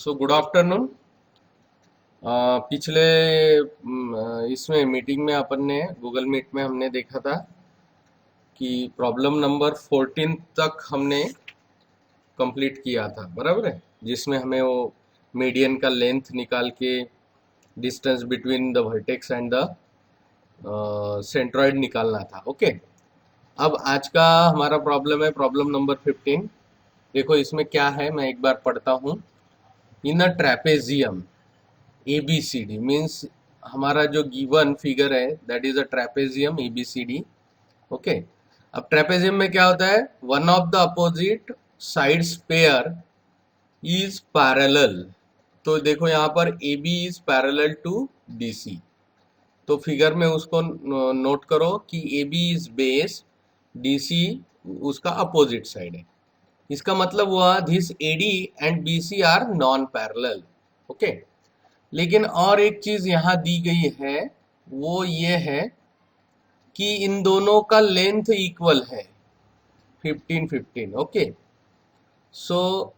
So good afternoon. पिछले इसमें meeting में अपन ने गूगल मीट में हमने देखा था कि प्रॉब्लम नंबर 14 तक हमने कंप्लीट किया था, बराबर है, जिसमें हमें वो मीडियन का लेंथ निकाल के distance between the vertex and the centroid निकालना था। ओके, अब आज का हमारा प्रॉब्लम है प्रॉब्लम नंबर 15। देखो इसमें क्या है, मैं एक बार पढ़ता हूँ। In a trapezium ABCD means हमारा जो गिवन फिगर है that is a trapezium ABCD। Okay, अब ट्रेपेजियम में क्या होता है, one of the opposite sides pair is parallel. तो देखो यहाँ पर AB is parallel to BC, तो फिगर में उसको नोट करो कि AB इज बेस, DC उसका अपोजिट साइड है। इसका मतलब हुआ this AD and BC are non parallel. Okay, लेकिन और एक चीज यहां दी गई है, वो ये है कि इन दोनों का लेंथ इक्वल है 15-15। ओके, सो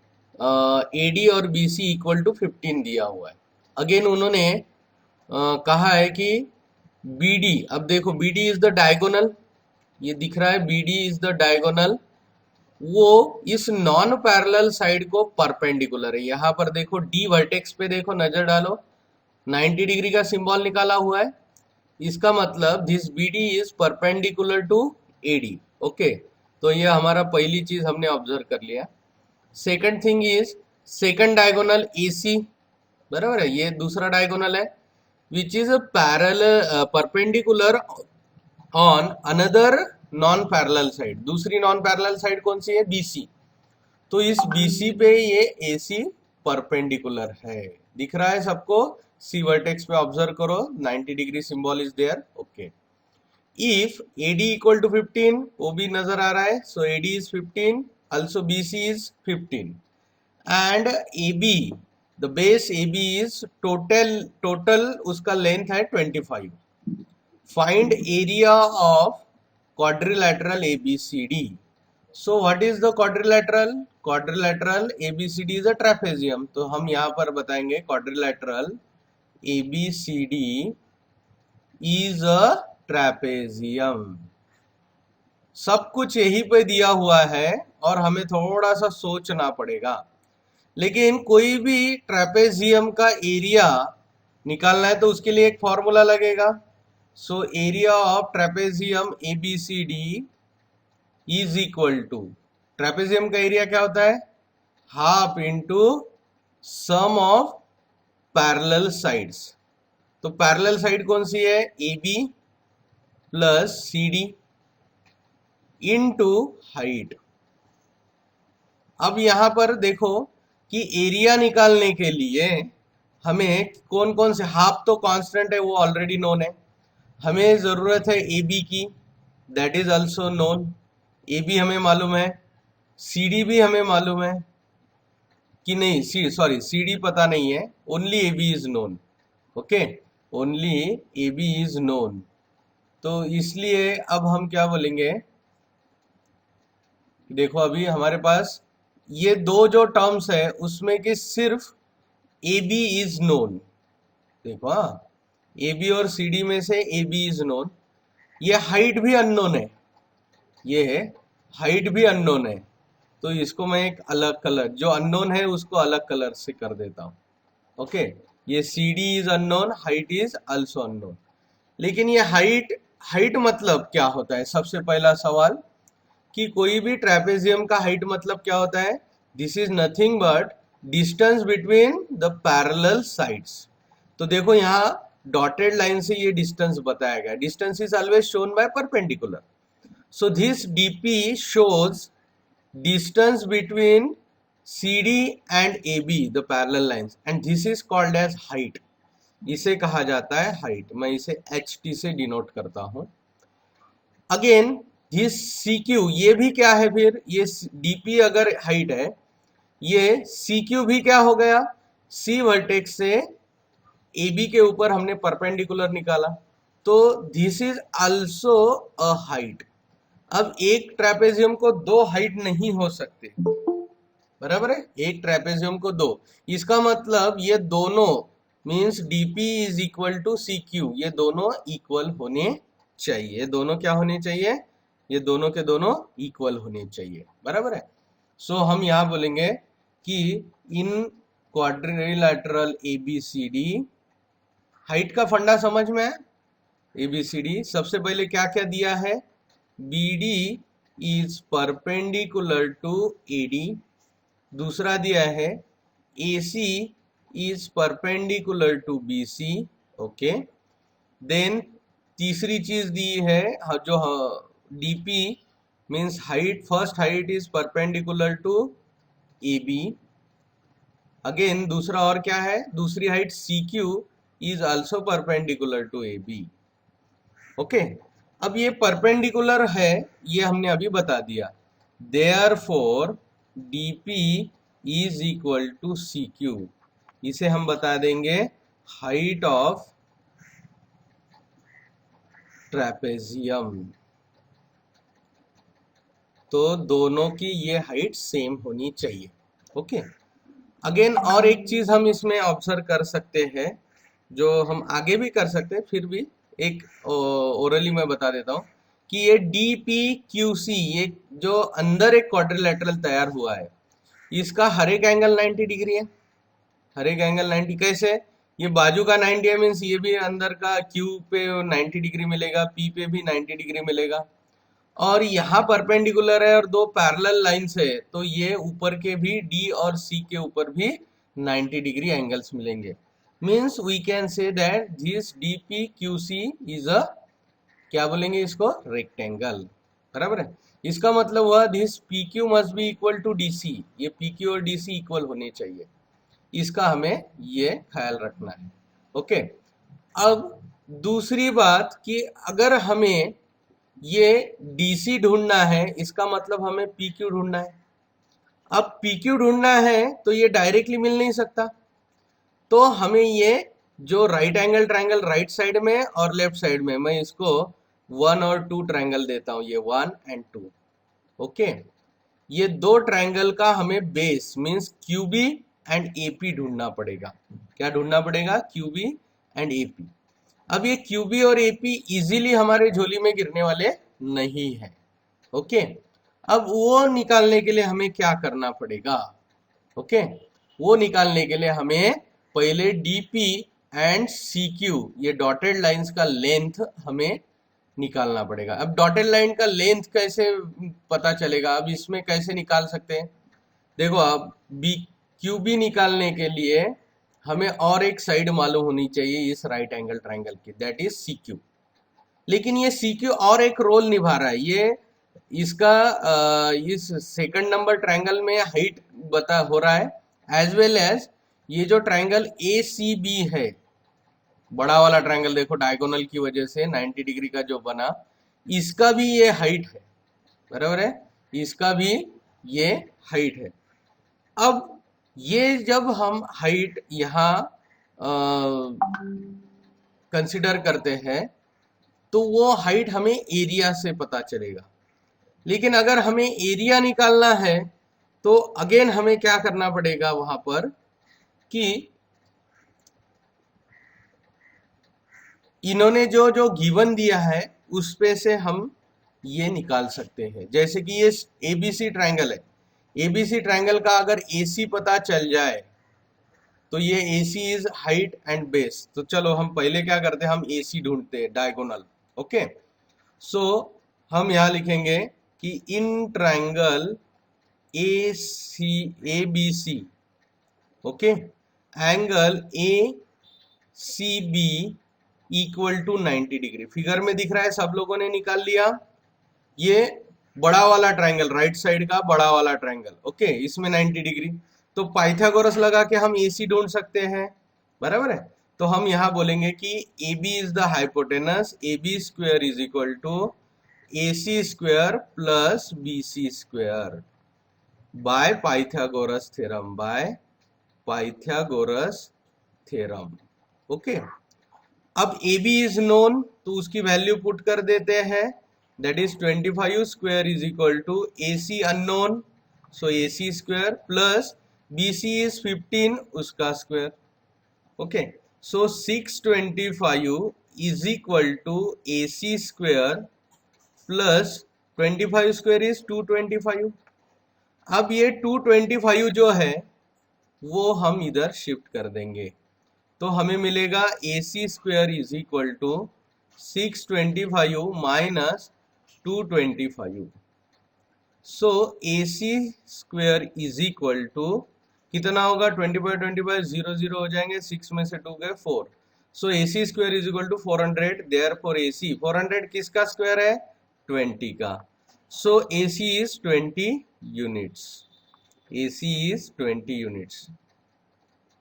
AD और BC इक्वल टू 15 दिया हुआ है। अगेन उन्होंने कहा है कि BD, अब देखो BD इज द डायगोनल, ये दिख रहा है BD इज द डायगोनल, वो इस नॉन पैरेलल साइड को परपेंडिकुलर है। यहां पर देखो D वर्टेक्स पे देखो, नजर डालो, 90 डिग्री का सिंबल निकाला हुआ है। इसका मतलब this BD is perpendicular to AD। Okay, तो ये हमारा पहली चीज हमने ऑब्जर्व कर लिया। Second thing is second diagonal AC, बराबर है, ये दूसरा डायगोनल है which is a parallel perpendicular on another non parallel side. दूसरी नॉन पैरेलल साइड कौन सी है, BC। तो इस BC पे ये AC परपेंडिकुलर है, दिख रहा है सबको। C वर्टेक्स पे ऑब्जर्व करो, 90 degree symbol is there. Okay, if AD equal to 15, वो भी नजर आ रहा है, so AD is 15, also BC is 15 and AB, the base AB is total उसका लेंथ है 25। Find area of quadrilateral ABCD। So what is the quadrilateral? Quadrilateral ABCD is a trapezium। तो हम यहाँ पर बताएंगे quadrilateral ABCD is a trapezium। सब कुछ यहीं पे दिया हुआ है और हमें थोड़ा सा सोचना पड़ेगा। लेकिन कोई भी ट्रेपेजियम का एरिया निकालना है तो उसके लिए एक फॉर्मूला लगेगा। So area of trapezium ABCD is equal to, trapezium का एरिया क्या होता है, half into sum of parallel sides. तो पैरेलल साइड कौन सी है, AB plus CD into height. अब यहां पर देखो कि एरिया निकालने के लिए हमें कौन कौन से, हाफ तो कांस्टेंट है वो ऑलरेडी नोन है, हमें जरूरत है AB की, that is also known. AB हमें मालूम है, CD भी हमें मालूम है कि नहीं, सॉरी CD पता नहीं है, only AB is known. Okay, only AB is known. तो इसलिए अब हम क्या बोलेंगे, देखो अभी हमारे पास ये दो जो टर्म्स है उसमें कि सिर्फ AB इज नोन। देखो हाँ, AB और CD में से AB इज नोन। ये हाइट भी अननोन है, ये हाइट भी अननोन है, तो इसको मैं एक अलग कलर, जो अननोन है उसको अलग कलर से कर देता हूँ। ओके, ये CD is unknown, height is also unknown. लेकिन ये हाइट, हाइट मतलब क्या होता है, सबसे पहला सवाल कि कोई भी ट्रेपेजियम का हाइट मतलब क्या होता है, this is nothing but distance between the parallel sides. तो देखो यहाँ डॉटेड लाइन से ये डिस्टेंस बताया गया, distance is always shown by perpendicular. So this DP shows distance between CD and AB, the parallel lines, and this is called as height। इसे कहा जाता है हाइट, मैं इसे HT से डिनोट करता हूं। अगेन दिस CQ, ये भी क्या है फिर, ये DP अगर हाइट है, ये CQ भी क्या हो गया, C वर्टेक्स से AB के ऊपर हमने परपेंडिकुलर निकाला, तो this is also a height. अब एक ट्रेपेजियम को दो हाइट नहीं हो सकते, बराबर है, एक ट्रेपेजियम को दो, इसका मतलब ये दोनों means DP is equal to C Q, ये दोनों इक्वल होने चाहिए, ये दोनों क्या होने चाहिए, ये दोनों के दोनों इक्वल होने चाहिए, बराबर है। सो हम यहाँ बोलेंगे कि इन क्वाड्रिलेटरल एबीसीडी, हाइट का फंडा समझ में है, एबीसीडी सबसे पहले क्या क्या दिया है, BD is perpendicular to AD, दूसरा दिया है AC is perpendicular to BC, okay. Then तीसरी चीज दी है जो DP means height, first height is perpendicular to AB, again दूसरा और क्या है, दूसरी height CQ is also perpendicular to AB, okay. अब ये परपेंडिकुलर है, ये हमने अभी बता दिया, therefore DP is equal to CQ, इसे हम बता देंगे हाइट ऑफ ट्रेपेजियम, तो दोनों की ये हाइट सेम होनी चाहिए, ओके। अगेन और एक चीज हम इसमें ऑब्जर्व कर सकते हैं, जो हम आगे भी कर सकते हैं, फिर भी एक ओरली मैं बता देता हूँ कि ये DPQC, ये जो अंदर एक क्वाड्रिलेटरल तैयार हुआ है, इसका हर एक एंगल 90 डिग्री है, हर एक एंगल 90, कैसे, ये बाजू का 90 है मीन्स ये भी अंदर का Q पे 90 डिग्री मिलेगा, P पे भी 90 डिग्री मिलेगा, और यहाँ परपेंडिकुलर है और दो पैरेलल लाइंस है, तो ये ऊपर के भी D और C के ऊपर भी 90 डिग्री एंगल्स मिलेंगे, means we can say that this DPQC is a, क्या बोलेंगे इसको, रेक्टेंगल, बराबर है। इसका मतलब हुआ this PQ must be equal to DC, ये PQ और DC इक्वल होने चाहिए, इसका हमें ये ख्याल रखना है, ओके। अब दूसरी बात कि अगर हमें ये DC ढूंढना है, इसका मतलब हमें PQ ढूंढना है, अब PQ ढूंढना है तो ये डायरेक्टली मिल नहीं सकता, तो हमें ये जो right angle triangle right side में और लेफ्ट साइड में, मैं इसको 1 और 2 ट्रायंगल देता हूं, ये 1 एंड 2, ओके। ये दो ट्रायंगल का हमें base means QB and AP ढूंढना पड़ेगा, क्या ढूंढना पड़ेगा, QB एंड AP। अब ये QB और AP इजीली हमारे झोली में गिरने वाले नहीं है, ओके। अब वो निकालने के लिए हमें क्या करना पड़ेगा, ओके, वो निकालने के लिए हमें पहले DP एंड CQ, ये डॉटेड लाइंस का लेंथ हमें निकालना पड़ेगा। अब डॉटेड लाइन का लेंथ कैसे पता चलेगा, अब इसमें कैसे निकाल सकते हैं, देखो अब QB निकालने के लिए हमें और एक साइड मालूम होनी चाहिए इस राइट एंगल ट्रायंगल की, दैट इज CQ, लेकिन ये CQ और एक रोल निभा रहा है, ये इसका इस सेकंड नंबर ट्रायंगल में हाइट बता हो रहा है, एज वेल एज ये जो ट्रायंगल ACB है, बड़ा वाला ट्रायंगल देखो डायगोनल की वजह से 90 डिग्री का जो बना, इसका भी ये हाइट है, बराबर है, इसका भी ये हाइट है। अब ये जब हम हाइट यहाँ कंसिडर करते हैं तो वो हाइट हमें एरिया से पता चलेगा, लेकिन अगर हमें एरिया निकालना है तो अगेन हमें क्या करना पड़ेगा वहां पर कि इन्होंने जो जो गिवन दिया है उस पे से हम ये निकाल सकते हैं, जैसे कि ये ABC ट्रायंगल है, ABC ट्रायंगल का अगर AC पता चल जाए तो ये AC is height and base, तो चलो हम पहले क्या करते हैं, हम AC ढूंढते हैं डायगोनल, ओके। सो हम यहाँ लिखेंगे कि in triangle ABC, okay, angle ACB equal to 90 degree, figure में दिख रहा है, सब लोगों ने निकाल लिया, ये बड़ा वाला ट्रायंगल राइट साइड का बड़ा वाला ट्रायंगल, ओके, इसमें 90 डिग्री, तो पाइथागोरस लगा के हम AC ढूंढ सकते हैं, बराबर है। तो हम यहाँ बोलेंगे कि AB is the hypotenuse, AB square is equal to AC square plus BC square by Pythagoras theorem, by Pythagoras theorem, okay. अब AB इज नोन, तो उसकी वैल्यू पुट कर देते हैं, that is 25 square is equal to AC unknown, so AC square plus BC is 15 उसका square. Okay, so 625 is equal to AC square plus 25 square is 225. अब ये 225 जो है वो हम इधर शिफ्ट कर देंगे, तो हमें मिलेगा AC square is equal to 625 minus 225. So AC square is equal to कितना होगा, 25 25 0 0 हो जाएंगे, 6 में से 2 गए 4. So AC square is equal to 400. Therefore AC 400 किसका स्क्वायर है, 20 का. So AC is 20 units. AC is 20 units.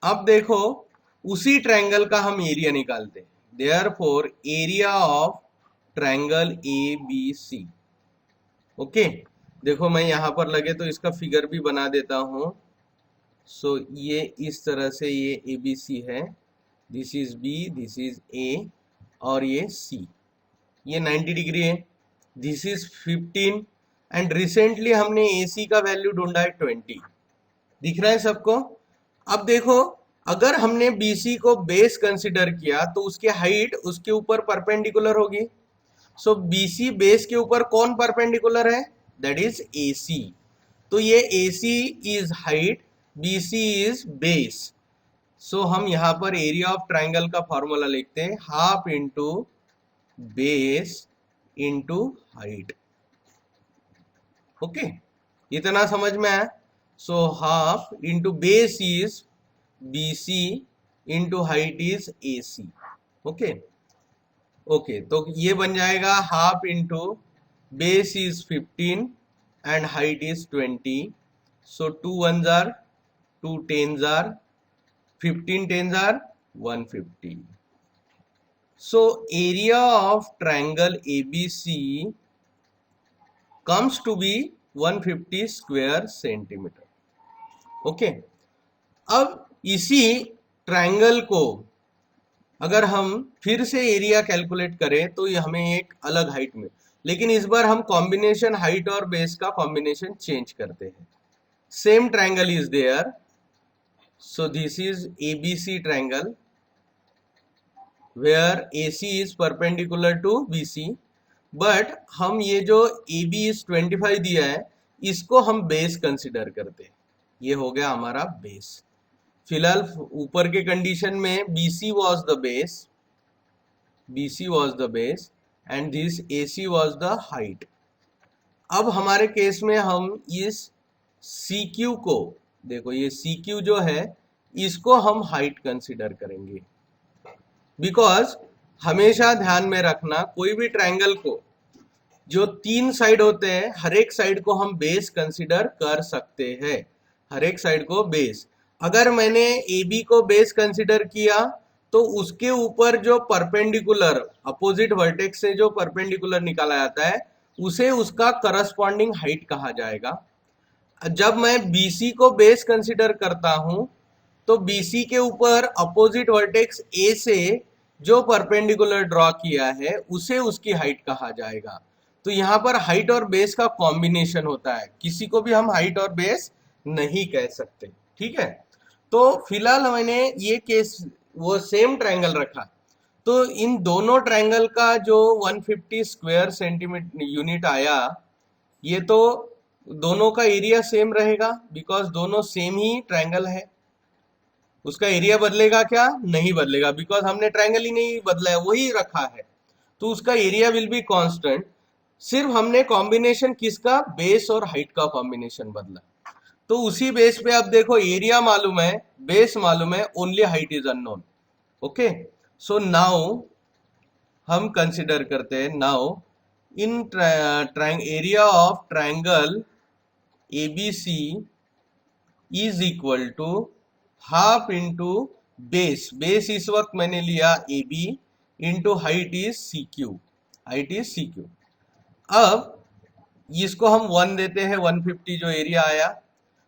अब देखो उसी ट्रायंगल का हम एरिया निकालते हैं. Therefore area of triangle ABC. ओके, देखो मैं यहां पर लगे तो इसका फिगर भी बना देता हूं. सो ये इस तरह से ये ABC है, this is B, this is A और ये C. ये 90 डिग्री है, दिस इज 15 एंड रिसेंटली हमने AC का वैल्यू ढूंढा है 20. दिख रहा है सबको. अब देखो अगर हमने BC को बेस कंसिडर किया तो उसकी हाइट उसके ऊपर परपेंडिकुलर होगी. सो BC बेस के ऊपर कौन परपेंडिकुलर है, दैट इज AC. तो ये AC is height, BC is base. So हम यहां पर एरिया ऑफ ट्राइंगल का फॉर्मूला लिखते हैं, half into base into height. Okay, इतना समझ में आया. So half into base is BC into height is AC. Okay okay, तो ये बन जाएगा half into base is 15 and height is 20. So 2 1s are 2 10s are 15 10s are 150. So area of triangle ABC comes to be 150 square centimeter. Okay, अब इसी triangle को अगर हम फिर से एरिया कैलकुलेट करें तो ये हमें एक अलग हाइट में, लेकिन इस बार हम कॉम्बिनेशन हाइट और बेस का कॉम्बिनेशन चेंज करते हैं. Same triangle is there. So this is ABC triangle where AC is perpendicular to BC. But हम ये जो AB इज 25 दिया है इसको हम बेस कंसिडर करते हैं. ये हो गया हमारा बेस. फिलहाल ऊपर के कंडीशन में BC was the base, BC was the base and this AC was the height. अब हमारे केस में हम इस CQ को देखो, ये CQ जो है इसको हम हाइट कंसिडर करेंगे. बिकॉज हमेशा ध्यान में रखना कोई भी ट्रायंगल को जो 3 साइड होते हैं हर एक साइड को हम बेस कंसिडर कर सकते हैं. हर एक साइड को बेस. अगर मैंने AB को बेस कंसिडर किया तो उसके ऊपर जो परपेंडिकुलर अपोजिट वर्टेक्स से जो परपेंडिकुलर निकाला जाता है उसे उसका करस्पॉन्डिंग हाइट कहा जाएगा. जब मैं BC को बेस कंसिडर करता हूं तो BC के ऊपर अपोजिट वर्टेक्स A से जो परपेंडिकुलर ड्रॉ किया है उसे उसकी हाइट कहा जाएगा. तो यहाँ पर हाइट और बेस का कॉम्बिनेशन होता है, किसी को भी हम हाइट और बेस नहीं कह सकते. ठीक है, तो फिलहाल मैंने ये केस वो सेम ट्रायंगल रखा. तो इन दोनों ट्रायंगल का जो 150 स्क्वायर सेंटीमीटर यूनिट आया, ये तो दोनों का एरिया सेम रहेगा बिकॉज दोनों सेम ही ट्रायंगल है. उसका एरिया बदलेगा क्या, नहीं बदलेगा बिकॉज हमने ट्रायंगल ही नहीं बदला है, वही रखा है. तो उसका एरिया विल बी कांस्टेंट. सिर्फ हमने कॉम्बिनेशन किसका, बेस और हाइट का कॉम्बिनेशन बदला. तो उसी बेस पे अब देखो एरिया मालूम है, बेस मालूम है, only height is unknown. Okay, so now हम कंसिडर करते हैं. Now in area of triangle ABC is equal to half into base. Base इस वक्त मैंने लिया AB into height is CQ. Height is CQ. अब इसको हम 1 देते हैं, 150 जो एरिया आया.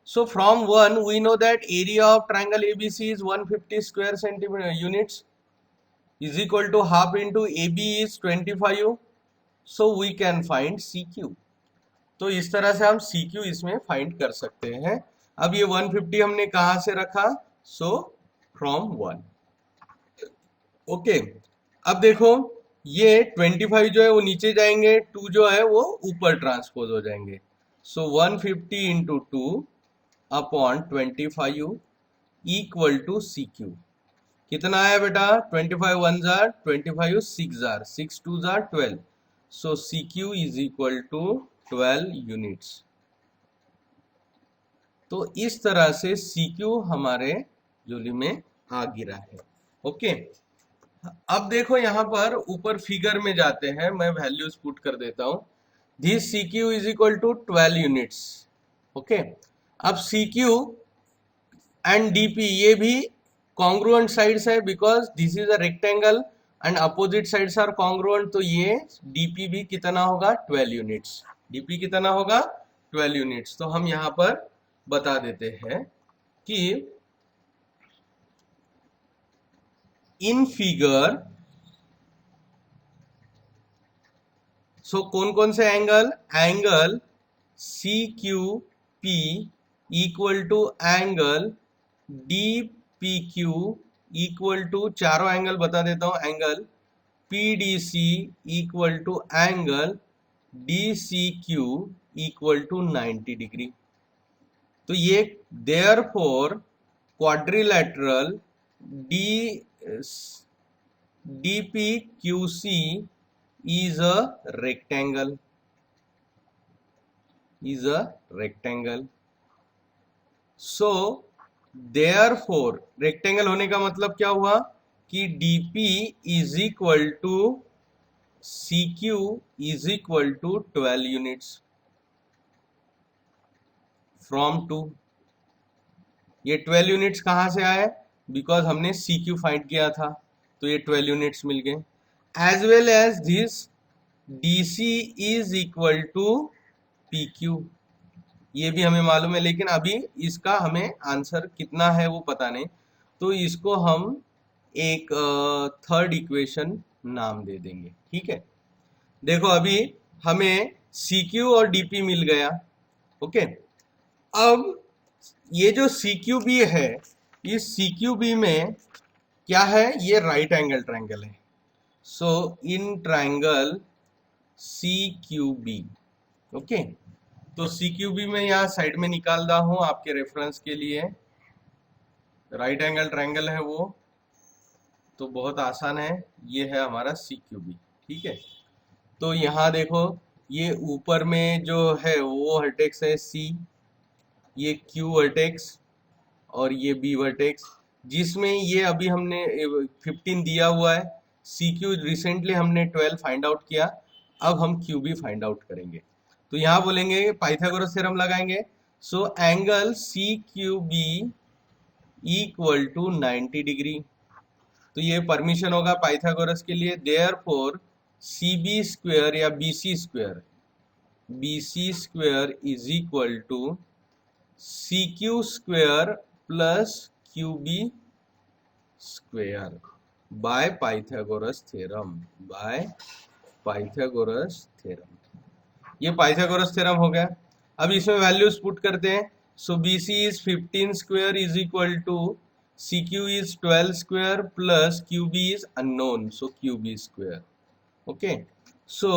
So from 1 we know that area of triangle ABC is 150 square centimeter units is equal to half into AB is 25. So we can find CQ. तो इस तरह से हम CQ इसमें फाइंड कर सकते हैं। अब ये 150 हमने कहाँ से रखा, सो फ्रॉम 1। ओके, अब देखो ये 25 जो है वो नीचे जाएंगे, 2 जो है वो ऊपर ट्रांसपोज हो जाएंगे। So 150 into 2 upon 25 equal to CQ। कितना आया बेटा, 25 1 जार 25 6 जार 6 2 जार 12। So CQ is equal to 12 units. तो इस तरह से CQ हमारे जूली में आ गिरा है। ओके, अब देखो यहाँ पर ऊपर फिगर में जाते हैं, मैं वैल्यूज पुट कर देता हूं। This CQ is equal to 12 units. Okay, अब CQ एंड DP ये भी कॉन्ग्रुएंट साइड्स है, because this is a rectangle and opposite sides are congruent. तो ये DP भी कितना होगा, 12 यूनिट्स। DP कितना होगा, 12 यूनिट्स। तो हम यहाँ पर बता देते हैं कि इन फिगर, सो कौन कौन से angle, angle CQP equal to angle DPQ equal to, चारों एंगल बता देता हूं, angle PDC equal to angle DCQ equal to 90 degree. तो ये therefore quadrilateral DPQC is a rectangle, is a rectangle. So therefore rectangle होने का मतलब क्या हुआ कि DP is equal to CQ is equal to 12 units from 2। ये 12 units कहाँ से आए, बिकॉज हमने CQ फाइंड किया था, तो ये 12 यूनिट्स मिल गए। As well as this DC is equal to PQ, ये भी हमें मालूम है, लेकिन अभी इसका हमें आंसर कितना है वो पता नहीं, तो इसको हम एक थर्ड इक्वेशन नाम दे देंगे। ठीक है, देखो अभी हमें CQ और DP मिल गया। ओके, अब ये जो CQB है, इस CQB में क्या है, ये राइट एंगल ट्रायंगल है। सो इन ट्रायंगल CQB, ओके, तो CQB में यहाँ साइड में निकाल रहा हूं आपके रेफरेंस के लिए, राइट एंगल ट्रायंगल है वो, तो बहुत आसान है, ये है हमारा CQB। ठीक है, तो यहाँ देखो ये ऊपर में जो है वो वर्टेक्स है C, ये Q वर्टेक्स और ये B वर्टेक्स, जिसमें ये अभी हमने 15 दिया हुआ है। CQ रिसेंटली हमने 12 फाइंड आउट किया, अब हम QB फाइंड आउट करेंगे। तो यहाँ बोलेंगे पाइथागोरस थ्योरम लगाएंगे। So angle CQB equal to 90 degree, तो ये परमिशन होगा पाइथागोरस के लिए। देयरफॉर CB स्क्वायर या BC square is equal to CQ square plus QB square by Pythagoras theorem, by Pythagoras theorem. ये पाइथागोरस थ्योरम हो गया। अब इसमें वैल्यूज पुट करते हैं। So BC is 15 square is equal to CQ is 12 square plus QB is unknown, so QB square. Okay, so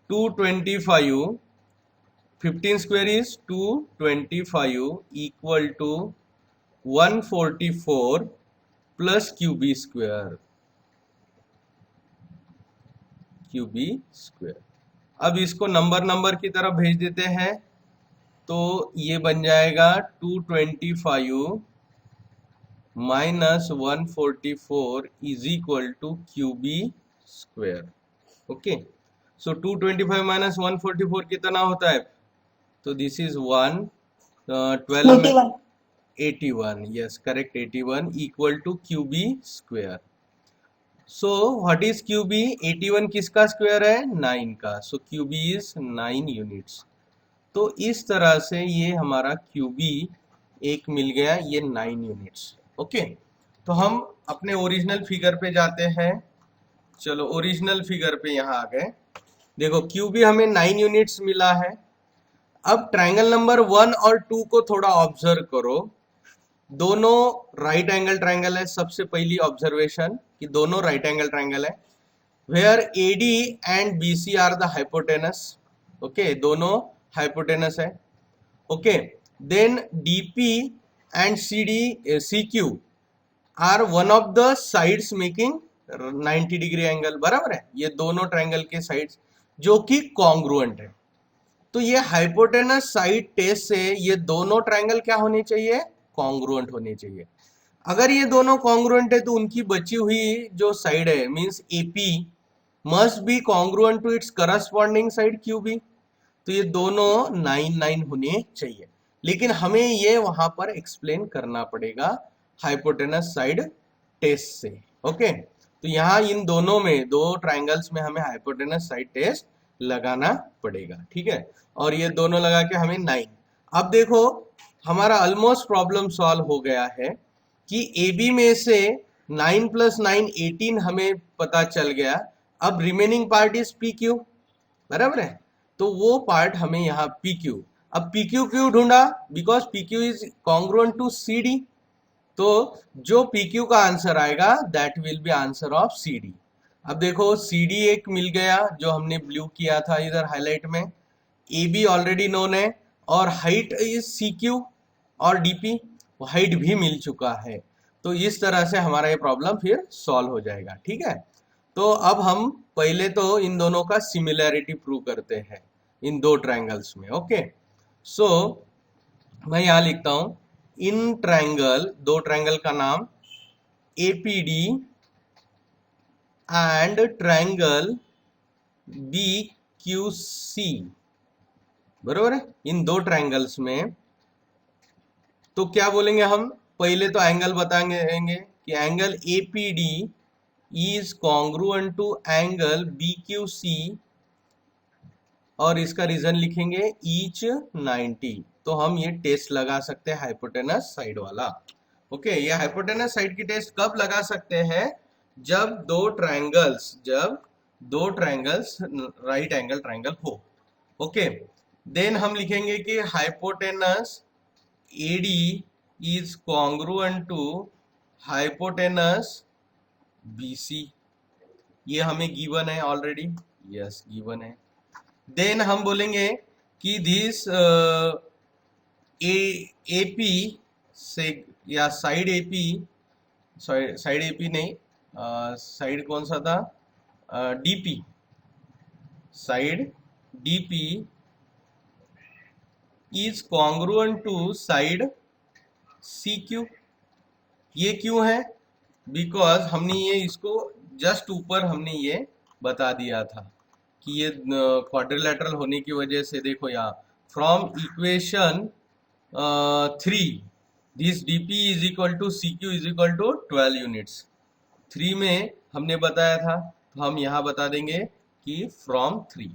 225, 15 square is 225 equal to 144 plus QB square, QB square. अब इसको number की तरफ भेज देते हैं, तो ये बन जाएगा 225 minus 144 is equal to QB square. Okay, so 225 minus 144 कितना होता है, तो दिस इज 12 में 81, yes correct, 81 equal to QB square. So what is QB, 81 किसका स्क्वायर है, 9 का, सो QB इज 9 यूनिट्स। तो इस तरह से ये हमारा QB एक मिल गया, ये 9 यूनिट्स। ओके, तो हम अपने ओरिजिनल फिगर पे जाते हैं। चलो ओरिजिनल फिगर पे यहाँ आ गए। देखो QB हमें 9 यूनिट्स मिला है, अब ट्रायंगल नंबर 1 और 2 को थोड़ा ऑब्जर्व करो। दोनों राइट एंगल ट्रायंगल है। सबसे पहली ऑब्जर्वेशन कि दोनों राइट एंगल ट्रायंगल है। Where AD and BC are the hypotenuse. Okay, दोनों हाइपोटेनस है। Okay, then DP and CQ are one of the sides making 90 degree angle. बराबर है, ये दोनों ट्रायंगल के साइड्स जो कि कॉन्ग्रुएंट है। तो ये हाइपोटेनस साइड टेस्ट से ये दोनों ट्रायंगल क्या होने चाहिए? कॉन्ग्रुएंट होने चाहिए। अगर ये दोनों कॉन्ग्रुएंट है तो उनकी बची हुई जो साइड है means AP must be congruent to its corresponding side QB। तो ये दोनों 9 होने चाहिए। लेकिन हमें ये वहां पर एक्सप्लेन करना पड़ेगा हाइपोटेनस साइड टेस्ट से। ओके, तो यहाँ इन दोनों में, दो ट्रायंगल्स में हमें हाइपोटेनस साइड टेस्ट लगाना पड़ेगा। ठीक है, और ये दोनों लगा के हमें 9। अब देखो हमारा ऑलमोस्ट प्रॉब्लम सॉल्व हो गया है कि AB में से 9 + 9 18 हमें पता चल गया। अब रिमेनिंग पार्ट इज PQ। बराबर है, तो वो पार्ट हमें यहाँ PQ। अब PQ क्यों ढूंढा? Because PQ is congruent to CD। तो जो PQ का आंसर आएगा that will be answer of CD। अब देखो CD एक मिल गया जो हमने ब्लू किया था इधर हाईलाइट में। AB ऑलरेडी नोन है और हाइट इज CQ और DP हाइट भी मिल चुका है। तो इस तरह से हमारा ये प्रॉब्लम फिर सॉल्व हो जाएगा। ठीक है, तो अब हम पहले तो इन दोनों का सिमिलैरिटी प्रूव करते हैं इन दो ट्रायंगल्स में। ओके, सो मैं यहाँ लिखता हूं इन ट्रायंगल, दो ट्रायंगल का नाम APD एंड ट्रायंगल BQC। बरोबर है, इन दो ट्रायंगल्स में तो क्या बोलेंगे हम? पहले तो एंगल बताएंगे कि angle APD is congruent to angle BQC और इसका रीजन लिखेंगे ईच 90। तो हम ये टेस्ट लगा सकते हैं हाइपोटेनस साइड वाला। ओके, ये हाइपोटेनस साइड की टेस्ट कब लगा सकते हैं? जब दो ट्रायंगल्स राइट एंगल ट्रायंगल हो। ओके, देन हम लिखेंगे कि hypotenuse AD is congruent to hypotenuse BC। ये हमें गिवन है ऑलरेडी। यस, गिवन है। देन हम बोलेंगे कि दिस AP से या साइड AP, साइड AP नहीं, साइड कौन सा था? DP। Side DP is congruent to side CQ। ये क्यों है? बिकॉज हमने ये इसको जस्ट ऊपर हमने ये बता दिया था कि ये क्वाड्रिलेटरल होने की वजह से देखो यहाँ from equation 3 this DP is equal to CQ is equal to 12 units. 3 में हमने बताया था, तो हम यहाँ बता देंगे कि फ्रॉम 3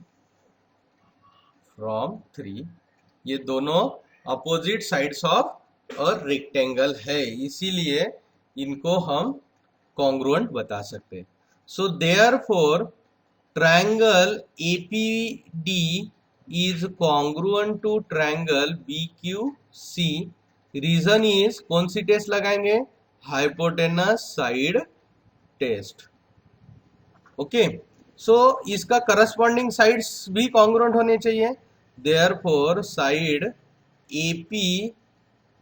ये दोनों अपोजिट साइड्स ऑफ और रेक्टेंगल है, इसीलिए इनको हम कॉन्ग्रुएंट बता सकते हैं। So therefore triangle APD is congruent to triangle BQC। Reason is, कौन सी टेस्ट लगाएंगे? Hypotenuse side test. Okay, so इसका करस्पॉन्डिंग साइड्स भी कॉन्ग्रुएंट होने चाहिए। Therefore side AP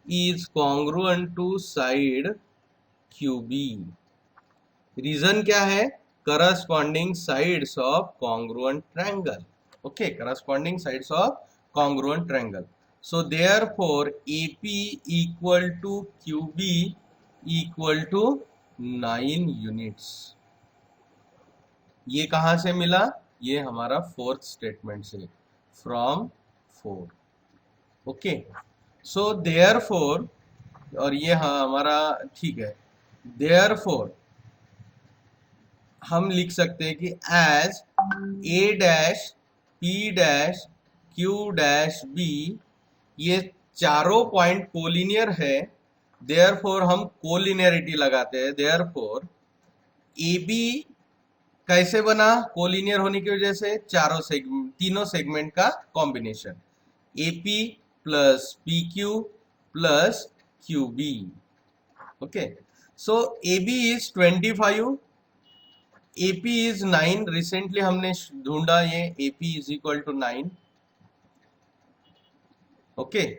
is congruent to side QB। Reason क्या है? Corresponding sides of congruent triangle. Okay, corresponding sides of congruent triangle. So therefore AP equal to QB equal to 9 units. ये कहां से मिला? ये हमारा फोर्थ स्टेटमेंट से, from 4। Okay, so therefore, और ये हाँ हमारा ठीक है। देयरफॉर हम लिख सकते हैं कि as A' P' Q' B ये चारों पॉइंट कोलिनियर है, देयरफॉर हम कोलिनियरिटी लगाते हैं। देयरफॉर AB कैसे बना? कोलिनियर होने की वजह से तीनों सेगमेंट का combination. AP plus PQ plus QB. Okay, so AB is 25, AP is 9. Recently हमने ढूंढा ये AP is equal to 9. Okay,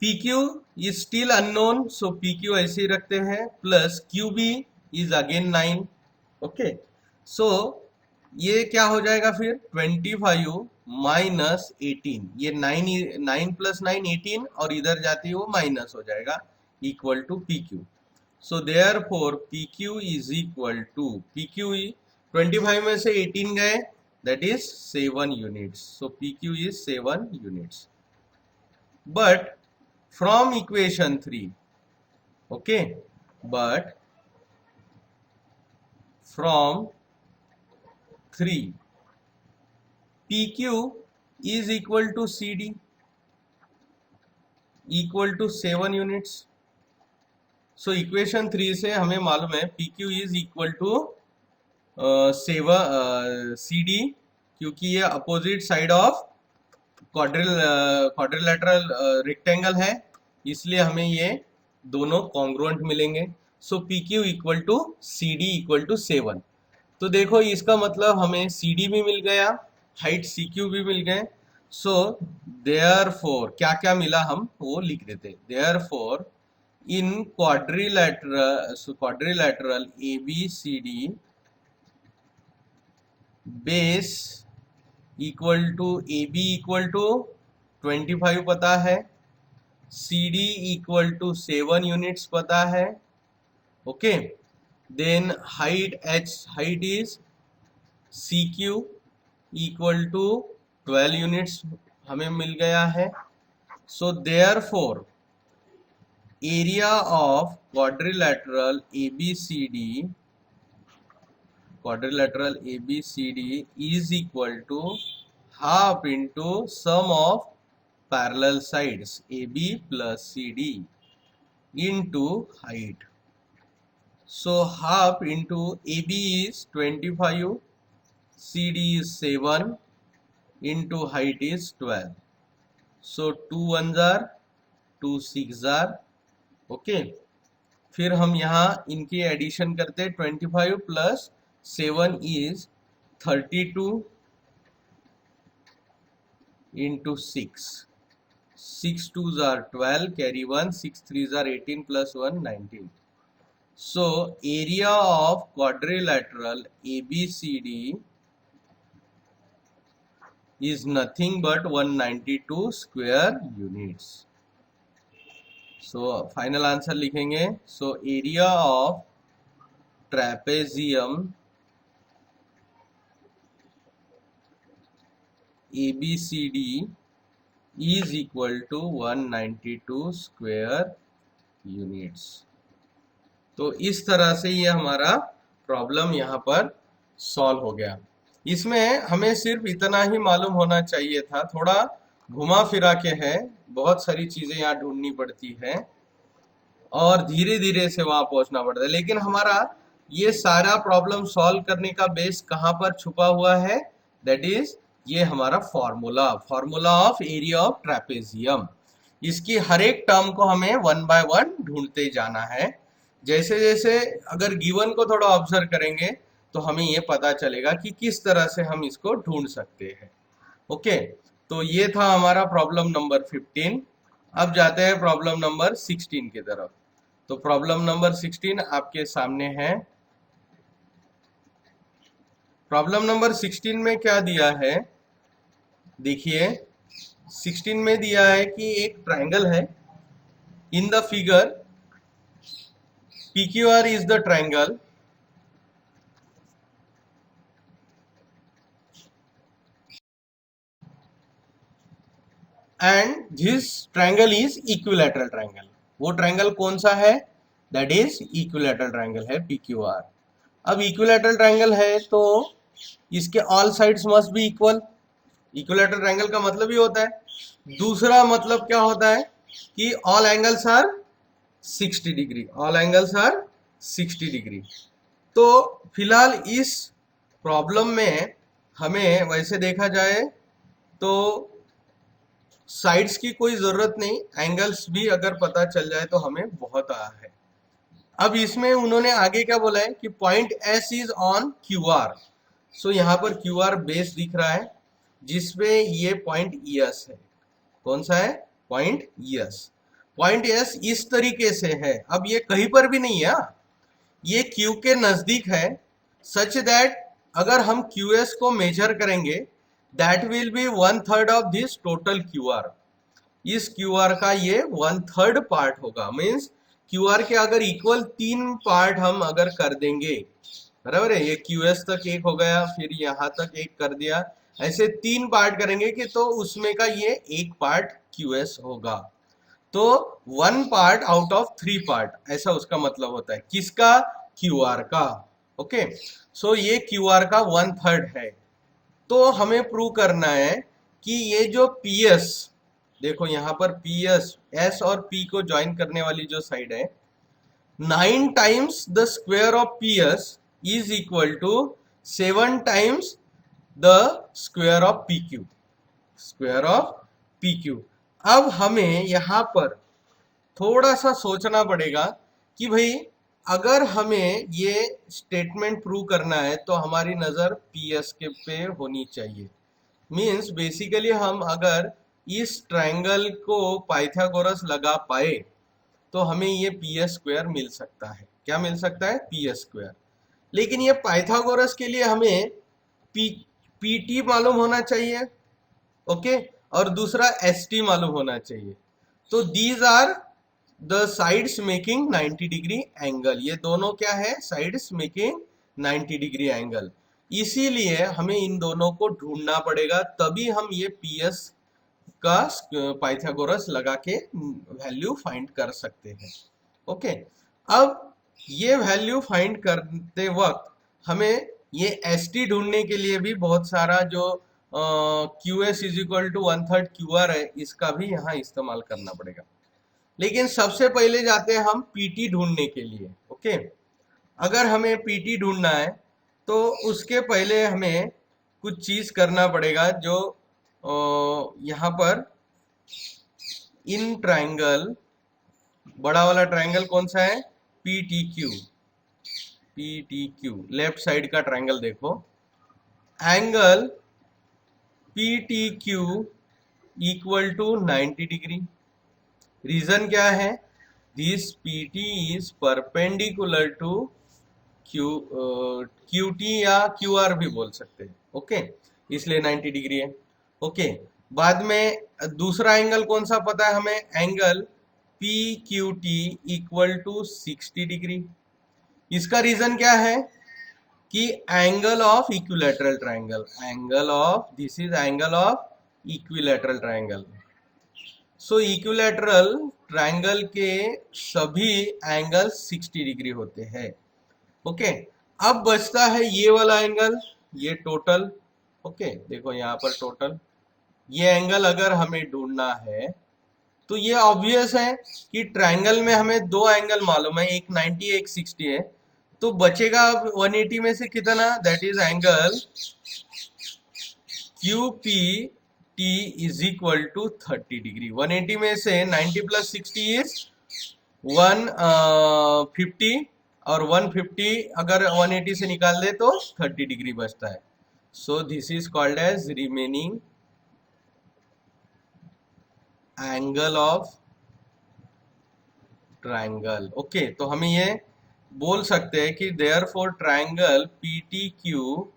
PQ is still unknown, so PQ ऐसे ही रखते हैं, plus QB is again 9. Okay, so ये क्या हो जाएगा फिर 25 माइनस 18, ये 9 प्लस 9 18, और इधर जाती है वो माइनस हो जाएगा, equal to PQ. So therefore PQ is equal to, PQ 25 में से 18 गए, that is 7 units. So PQ is 7 units. But from equation 3, okay, but from 3, PQ is equal to CD, equal to 7 units. So equation 3 से हमें मालूम है PQ is equal to 7 CD, क्योंकि ये opposite side of quadrilateral rectangle है, इसलिए हमें ये दोनों कॉन्ग्रुएंट मिलेंगे. So PQ equal to CD equal to 7. तो देखो इसका मतलब हमें CD भी मिल गया, हाइट CQ भी मिल गए. सो देयरफॉर क्या क्या मिला हम वो लिख देते. Therefore in quadrilateral ABCD, base equal to AB equal to 25 पता है, CD equal to 7 units पता है. Okay, then height is CQ equal to 12 units हमें मिल गया है. so therefore area of quadrilateral ABCD is equal to half into sum of parallel sides AB plus CD into height. So half into AB is 25, CD is 7, into height is 12. So 2 ones are 2 6 are. Okay, फिर हम यहाँ इनकी addition करते हैं. 25 plus 7 is 32 into 6. 6 2s are 12, carry 1, 6 3s are 18 plus 1 19. So area of quadrilateral ABCD is nothing but 192 square units. So final answer लिखेंगे. So area of trapezium ABCD is equal to 192 square units. तो इस तरह से ये हमारा problem यहाँ पर solve हो गया. इसमें हमें सिर्फ इतना ही मालूम होना चाहिए था, थोड़ा घुमा फिरा के है, बहुत सारी चीजें यहाँ ढूंढनी पड़ती है और धीरे धीरे से वहां पहुंचना पड़ता है. लेकिन हमारा ये सारा प्रॉब्लम सॉल्व करने का बेस कहाँ पर छुपा हुआ है, दैट इज ये हमारा formula of area of trapezium. इसकी हर एक टर्म को हमें 1 बाय 1 ढूंढते जाना है. जैसे जैसे अगर गिवन को थोड़ा ऑब्जर्व करेंगे तो हमें ये पता चलेगा कि किस तरह से हम इसको ढूंढ सकते हैं. ओके, तो ये था हमारा प्रॉब्लम नंबर 15. अब जाते हैं प्रॉब्लम नंबर 16 की तरफ. तो प्रॉब्लम नंबर 16 आपके सामने है. प्रॉब्लम नंबर 16 में क्या दिया है, देखिए 16 में दिया है कि एक ट्रायंगल है. In the figure PQR is the triangle and this triangle is equilateral triangle. वो ट्रायंगल कौन सा है, दैट इज इक्विलैटरल ट्रायंगल है PQR. अब इक्विलैटरल ट्रायंगल है तो इसके all sides must be equal. Equilateral triangle का मतलब ही होता है. दूसरा मतलब क्या होता है कि all angles are 60 degree, all angles are 60 degree. तो फिलहाल इस प्रॉब्लम में हमें वैसे देखा जाए तो साइड्स की कोई जरूरत नहीं, एंगल्स भी अगर पता चल जाए तो हमें बहुत आया है। अब इसमें उन्होंने आगे क्या बोला है कि point S is on Q R. So यहाँ पर क्यू आर बेस दिख रहा है जिसपे ये पॉइंट एस है। कौन सा है? Point S. पॉइंट एस इस तरीके से है, अब ये कहीं पर भी नहीं है, ये क्यू के नजदीक है, सच दैट अगर हम क्यू एस को मेजर करेंगे that will B 1/3 of this total Q R. इस क्यू आर का ये 1/3 पार्ट होगा। मीन्स क्यू आर के अगर इक्वल 3 पार्ट हम अगर कर देंगे, बराबर है, ये क्यू एस तक एक हो गया, फिर यहाँ तक एक कर दिया, ऐसे 3 पार्ट करेंगे कि तो उसमें का ये एक पार्ट क्यू एस होगा। तो 1 पार्ट आउट ऑफ 3 पार्ट, ऐसा उसका मतलब होता है। किसका? क्यू आर का। ओके, सो ये क्यू आर का 1/3 है। तो हमें प्रूव करना है कि ये जो पी एस, देखो यहाँ पर पी एस, एस और पी को ज्वाइन करने वाली जो साइड है, 9 times the square of P S is equal to 7 times the square of P Q. Square of P Q. अब हमें यहाँ पर थोड़ा सा सोचना पड़ेगा कि भाई अगर हमें ये स्टेटमेंट प्रूव करना है तो हमारी नजर पी एस के पे होनी चाहिए। मीन्स बेसिकली हम अगर इस ट्रायंगल को पाइथागोरस लगा पाए तो हमें ये पी एस स्क्वायर मिल सकता है। क्या मिल सकता है? P S square. लेकिन ये पाइथागोरस के लिए हमें पी पी टी मालूम होना चाहिए, ओके, और दूसरा एस टी मालूम होना चाहिए। तो these are the sides making 90 degree angle. ये दोनों क्या है? Sides making 90 degree angle. इसीलिए हमें इन दोनों को ढूंढना पड़ेगा, तभी हम ये पी एस का पाइथागोरस लगा के वैल्यू फाइंड कर सकते हैं। ओके, अब ये वैल्यू फाइंड करते वक्त हमें ये एस टी ढूंढने के लिए भी बहुत सारा जो Q S is equal to 1/3 Q R है, इसका भी यहाँ इस्तेमाल करना पड़ेगा। लेकिन सबसे पहले जाते हैं हम पीटी ढूंढने के लिए। ओके, अगर हमें पीटी ढूंढना है तो उसके पहले हमें कुछ चीज करना पड़ेगा जो यहाँ पर इन ट्रायंगल, बड़ा वाला ट्रायंगल कौन सा है? P T Q. P T Q left side का ट्रायंगल देखो, angle P T Q equal to 90 degree. Reason क्या है? This P T is perpendicular to Q, Q T या क्यू आर भी बोल सकते हैं। ओके, इसलिए 90 डिग्री है। ओके, बाद में दूसरा एंगल कौन सा पता है हमें? Angle P Q T equal to 60 degree. इसका रीजन क्या है? कि angle of equilateral triangle, angle of, this is angle of equilateral triangle. So equilateral triangle के सभी एंगल 60 डिग्री होते हैं। ओके, अब बचता है ये वाला एंगल, ये टोटल। ओके, देखो यहाँ पर टोटल ये एंगल अगर हमें ढूंढना है तो ये ऑब्वियस है कि ट्रायंगल में हमें दो एंगल मालूम है, एक 90 एक 60 है, तो बचेगा 180 में से कितना? That is angle Q P T is equal to 30 degree. 180 में से 90 प्लस 60 इज 150, और 150 अगर 180 से निकाल दे तो 30 डिग्री बचता है। So this is called as remaining angle of triangle. Okay, तो हमें ये बोल सकते हैं कि therefore triangle P T Q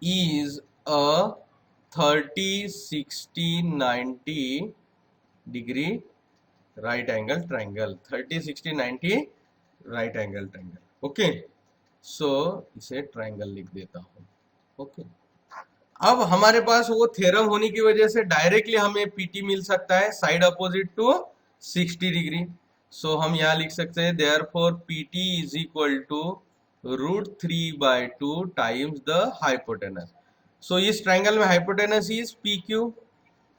is a 30, 60, 90 degree right angle triangle. 30, 60, 90 right angle triangle. Okay, so इसे ट्रायंगल लिख देता हूं। ओके, अब हमारे पास वो थ्योरम होने की वजह से डायरेक्टली हमें पीटी मिल सकता है, side opposite to 60 degree. So हम यहाँ लिख सकते हैं therefore P T is equal to √3/2 times the hypotenuse. So इस ट्रायंगल में हाइपोटेनस इज पी क्यू,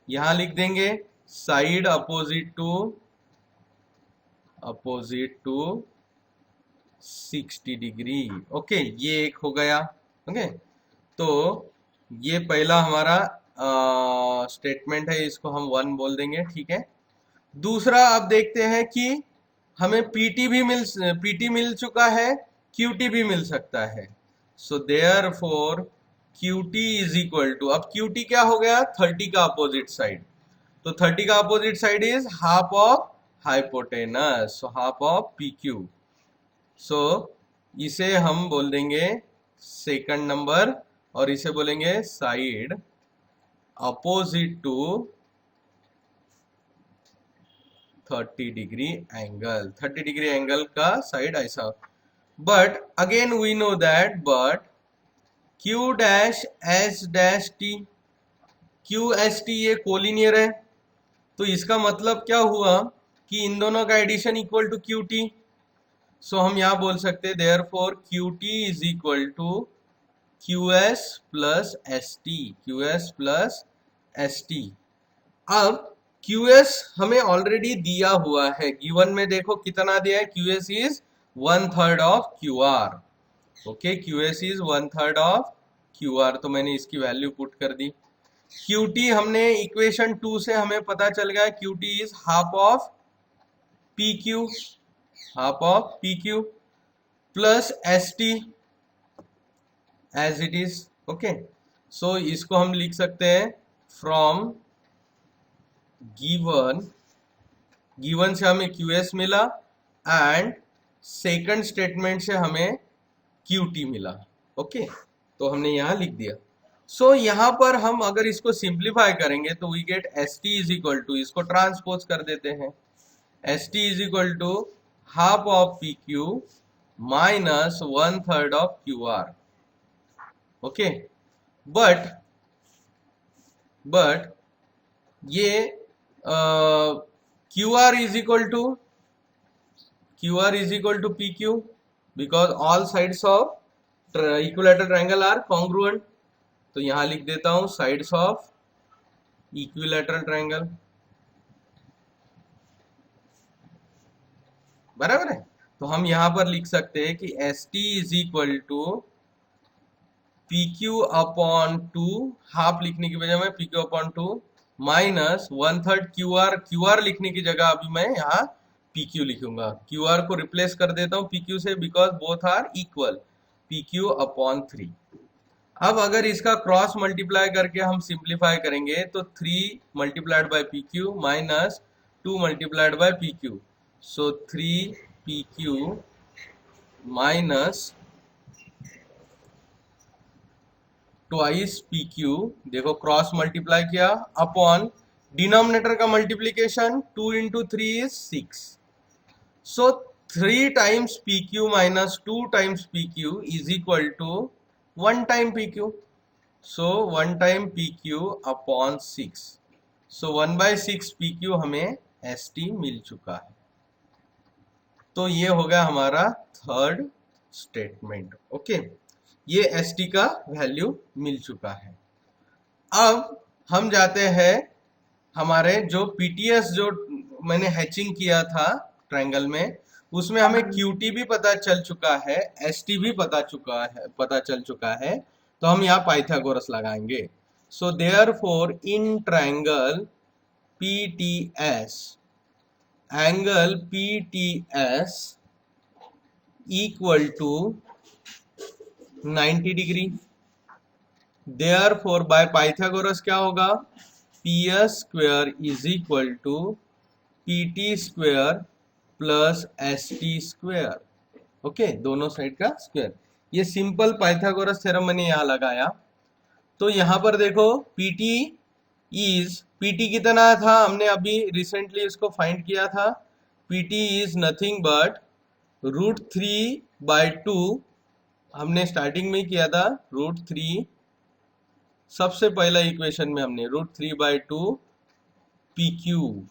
यहाँ लिख देंगे side opposite to 60 degree. Okay, ये एक हो गया। ओके, तो ये पहला हमारा स्टेटमेंट है, इसको हम 1 बोल देंगे, ठीक है। दूसरा अब देखते हैं कि हमें पीटी मिल चुका है, क्यूटी भी मिल सकता है। So therefore QT is equal to, अब क्यूटी क्या हो गया, 30 का अपोजिट साइड, तो 30 का opposite side is half of hypotenuse, so half of P Q. So इसे हम बोल देंगे सेकंड नंबर, और इसे बोलेंगे side opposite to 30 degree angle, 30 degree angle का साइड ऐसा। But again we know that but Q dash S dash T, Q S T ये कोलिनियर है, तो इसका मतलब क्या हुआ कि इन दोनों का addition equal to Q T. So हम यहां बोल सकते हैं therefore Q T is equal to Q S plus S T, Q S plus S T. अब QS हमें ऑलरेडी दिया हुआ है, गिवन में देखो कितना दिया है, QS is 1/3 of QR। Okay, QS is 1/3 of QR, तो मैंने इसकी वैल्यू पुट कर दी। QT हमने इक्वेशन 2 से हमें पता चल गया, QT is half of PQ, half of PQ plus ST as it is. Okay, so इसको हम लिख सकते हैं फ्रॉम गिवन से हमें QS मिला एंड सेकंड स्टेटमेंट से हमें QT मिला। ओके, तो हमने यहां लिख दिया। सो यहां पर हम अगर इसको सिंप्लीफाई करेंगे तो we get ST is equal to, इसको ट्रांसपोज कर देते हैं, ST is equal to half of PQ minus 1/3 of QR। Okay, but ये QR is equal to PQ because all sides of equilateral triangle are congruent। तो यहां लिख देता हूं sides of equilateral triangle, बराबर है। तो हम यहां पर लिख सकते हैं कि ST is equal to PQ upon 2, half लिखने की बजाय मैं PQ अपॉन 2 माइनस 1/3 QR लिखने की जगह अभी मैं यहाँ PQ लिखूंगा, QR को रिप्लेस कर देता हूँ PQ से, because both are equal, PQ upon 3। अब अगर इसका क्रॉस मल्टीप्लाई करके हम सिंप्लीफाई करेंगे तो 3 multiplied by PQ minus 2 multiplied by PQ, so 3 PQ minus twice PQ, देखो क्रॉस मल्टीप्लाई किया, अपॉन डिनोमिनेटर का multiplication 2 into 3 is 6, so 3 times PQ minus 2 times PQ is equal to 1 time PQ, so 1 time PQ upon 6, so 1/6 PQ हमें ST मिल चुका है। तो ये हो गया हमारा थर्ड स्टेटमेंट। ओके, ये ST का वैल्यू मिल चुका है। अब हम जाते हैं हमारे जो PTS जो मैंने हैचिंग किया था ट्रायंगल में, उसमें हमें QT भी पता चल चुका है, ST भी पता चल चुका है, तो हम यहाँ पाइथागोरस लगाएंगे। So therefore in triangle PTS, angle PTS equal to 90 degree, therefore by Pythagoras क्या होगा, PS square is equal to PT square plus ST square. Okay, दोनों साइड का स्क्वायर। ये सिंपल पाइथागोरस थ्योरम मैंने यहाँ लगाया। तो यहाँ पर देखो PT कितना था, हमने अभी रिसेंटली इसको फाइंड किया था, PT इज नथिंग बट √3/2, हमने स्टार्टिंग में किया था √3, सबसे पहला इक्वेशन में हमने √3/2 PQ,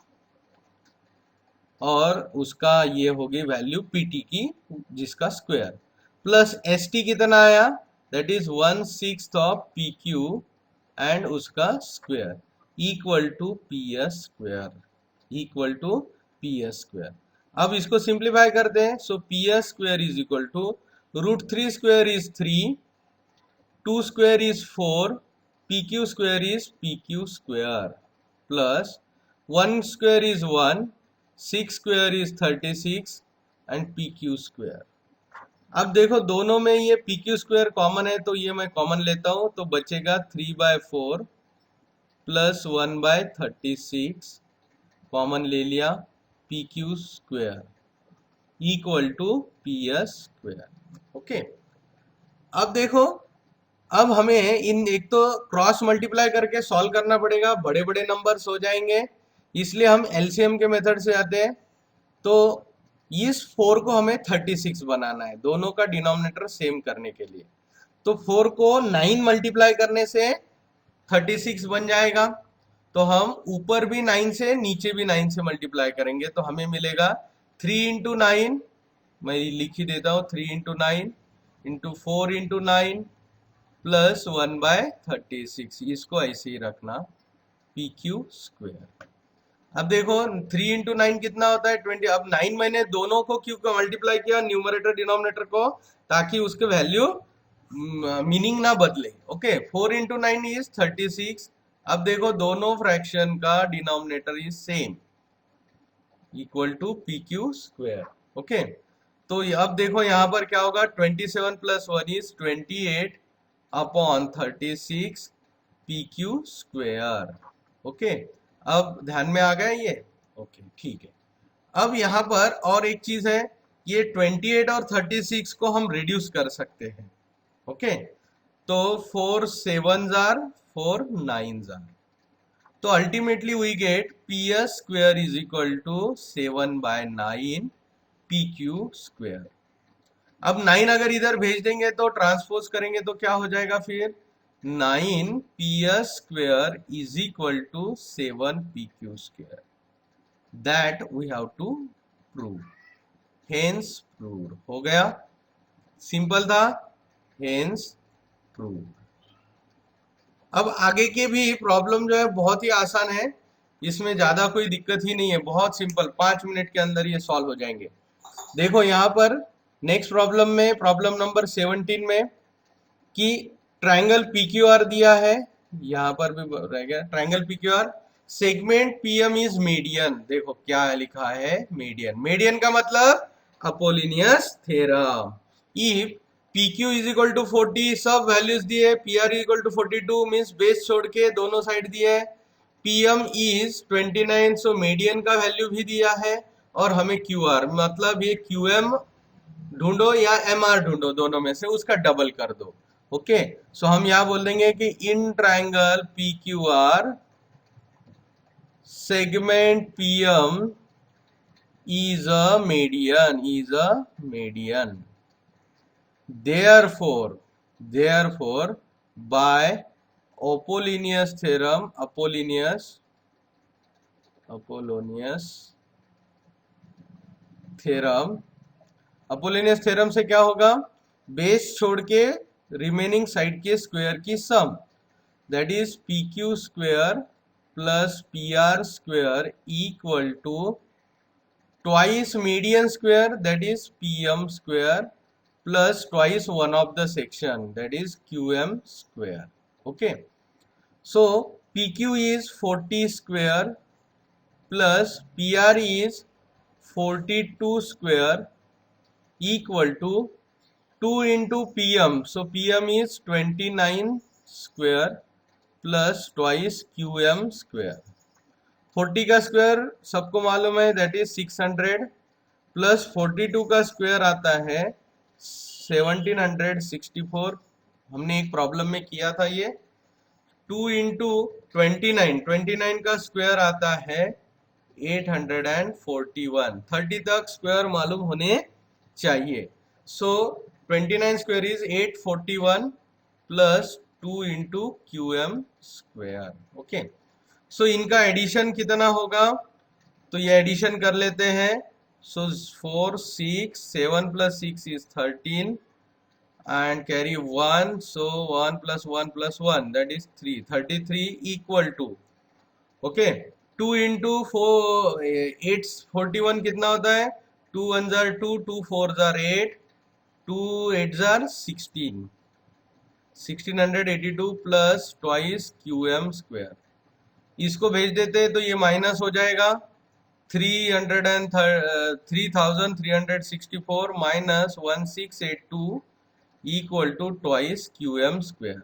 और उसका ये होगी वैल्यू PT की, जिसका स्क्वायर, प्लस ST कितना आया, that is 1/6 of PQ and उसका square equal to PS square, equal to PS square. अब इसको सिंप्लीफाई करते हैं, so PS square is equal to √3 square is 3, 2 square is 4, PQ square is PQ square plus 1 square is 1, 6 square is 36 and PQ square. अब देखो दोनों में ये PQ square common है, तो ये मैं कॉमन लेता हूं, तो बचेगा 3/4 प्लस 1/36, कॉमन ले लिया, PQ square equal to PS square. Okay, अब देखो, अब हमें इन एक तो क्रॉस मल्टीप्लाई करके सॉल्व करना पड़ेगा, बड़े बड़े नंबर्स हो जाएंगे, इसलिए हम एलसीएम के मेथड से आते हैं. तो इस 4 को हमें 36 बनाना है, दोनों का डिनोमिनेटर सेम करने के लिए. तो 4 को 9 मल्टीप्लाई करने से 36 बन जाएगा. तो हम ऊपर भी 9 से नीचे भी 9 से मल्टीप्लाई करेंगे, तो हमें मिलेगा 3 इंटू 9, मैं लिख ही देता हूँ, 3 इंटू 9 इंटू 4 इंटू 9 प्लस 1/36, इसको ऐसे ही रखना, PQ स्क्वायर. अब देखो 3 इंटू 9 कितना होता है 20. अब 9 मैंने दोनों को क्यू को मल्टीप्लाई किया, न्यूमरेटर डिनोमिनेटर को, ताकि उसके वैल्यू मीनिंग ना बदले. Okay, 4 into 9 is 36. अब देखो दोनों फ्रैक्शन का denominator is same, equal to PQ square. Okay, तो अब देखो यहाँ पर क्या होगा, 27 plus 1 is 28 upon 36 PQ square. Okay, अब ध्यान में आ गया ये. ओके, ठीक है. अब यहाँ पर और एक चीज है, ये 28 और 36 को हम रिड्यूस कर सकते हैं. ओके, तो 4 7s are 4 9s are. तो ultimately we get PS square is equal to 7/9 PQ square. अब 9 अगर इधर भेज देंगे तो ट्रांसपोज करेंगे तो क्या हो जाएगा, फिर 9 PS square is equal to 7 PQ square. That we have to prove. Hence prove हो गया, सिंपल था, हेंस प्रूव. अब आगे के भी प्रॉब्लम जो है बहुत ही आसान है, इसमें ज्यादा कोई दिक्कत ही नहीं है, बहुत सिंपल, 5 मिनट के अंदर ये सॉल्व हो जाएंगे. देखो यहाँ पर नेक्स्ट प्रॉब्लम में, प्रॉब्लम नंबर 17 में, कि ट्रायंगल PQR दिया है, यहाँ पर भी रह गया triangle PQR, segment PM is median. देखो क्या लिखा है, मीडियन. मीडियन का मतलब Apollonius theorem. If PQ is equal to 40, सब वैल्यूज दिए, PR is equal to 42, means base छोड़ के दोनों साइड दिए, PM इज 29, सो मीडियन का वैल्यू भी दिया है, और हमें QR मतलब ये QM ढूंढो या MR ढूंढो, दोनों में से उसका डबल कर दो. ओके, सो हम यहाँ बोल देंगे कि in triangle PQR segment PM is a median. Therefore, by Apollonius theorem, Apollonius theorem से क्या होगा, बेस छोड़ के रिमेनिंग साइड के स्क्वायर की sum, that is PQ square plus PR square equal to twice median square, that is PM square, plus twice one of the section, that is QM square. Okay, so PQ is 40 square plus PR is 42 square equal to 2 into PM, so PM is 29 square plus twice QM square. 40 का square सबको मालूम है, that is 600, plus 42 का square आता है 1764. हमने एक problem में किया था ये. 2 इंटू 29 का स्क्वायर आता है 841. 30 तक स्क्वायर मालूम होने चाहिए. So 29 square is 841 plus 2 into QM square. Okay, so इनका एडिशन कितना होगा, तो ये एडिशन कर लेते हैं. सो 4 6 7 plus 6 is 13 and carry 1, so 1 plus 1 plus 1, that is 3, 33 equal to, okay, 2 into 4 8 41 कितना होता है, 2 1s are 2, 2 4s are 8, 2 8s are 16. 1682 plus twice QM square, इसको भेज देते हैं तो ये माइनस हो जाएगा 3364 minus 1682 equal to twice QM square.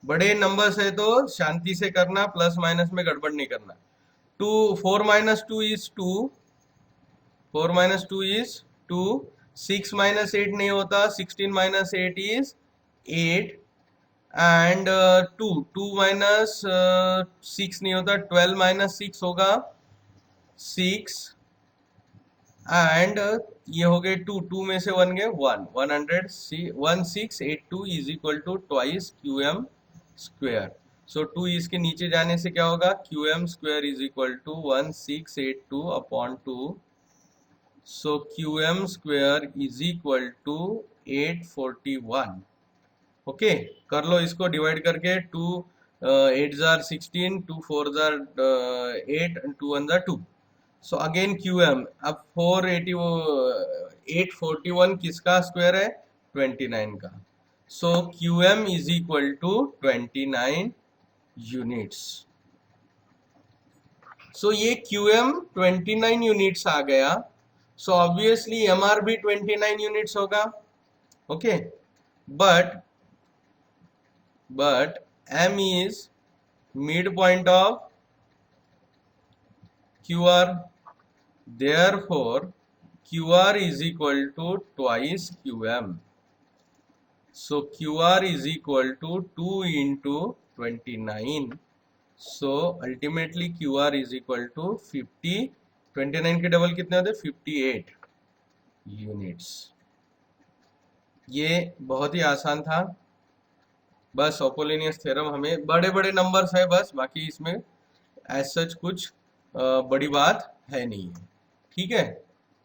बड़े नंबर्स है तो शांति से करना, प्लस माइनस में गड़बड़ नहीं करना। 4 minus 2 is 2, 4 minus 2 is 2, 6 minus 8 नहीं होता, 16 माइनस 8 इज 8 एंड 2 माइनस 6 नहीं होता, 12 माइनस 6 होगा 6 एंड ये हो गए 2 में से 1 गए 1682 is equal to twice QM square. So 2 इसके नीचे जाने से क्या होगा, QM square is equal to 1682 upon 2। So QM square is equal to 841। Okay, कर लो इसको डिवाइड करके, 2 8 जार 16, 2 4 जार 8 and 2 1 जार 2। सो अगेन QM, अब 841 किसका स्क्वायर है, 29 का। So QM is equal to 29 units. सो ये QM 29 यूनिट्स आ गया। सो ऑब्वियसली MR भी 29 यूनिट्स होगा। Okay, but M is midpoint of QR, therefore QR is equal to twice QM. So QR is equal to 2 into 29. So ultimately QR is equal to 50, 29 के double कितने होते, 58 units. ये बहुत ही आसान था, बस अपोलोनियस थ्योरम, हमें बड़े बड़े नंबर्स है बस, बाकी इसमें एज सच कुछ बड़ी बात है नहीं है। ठीक है,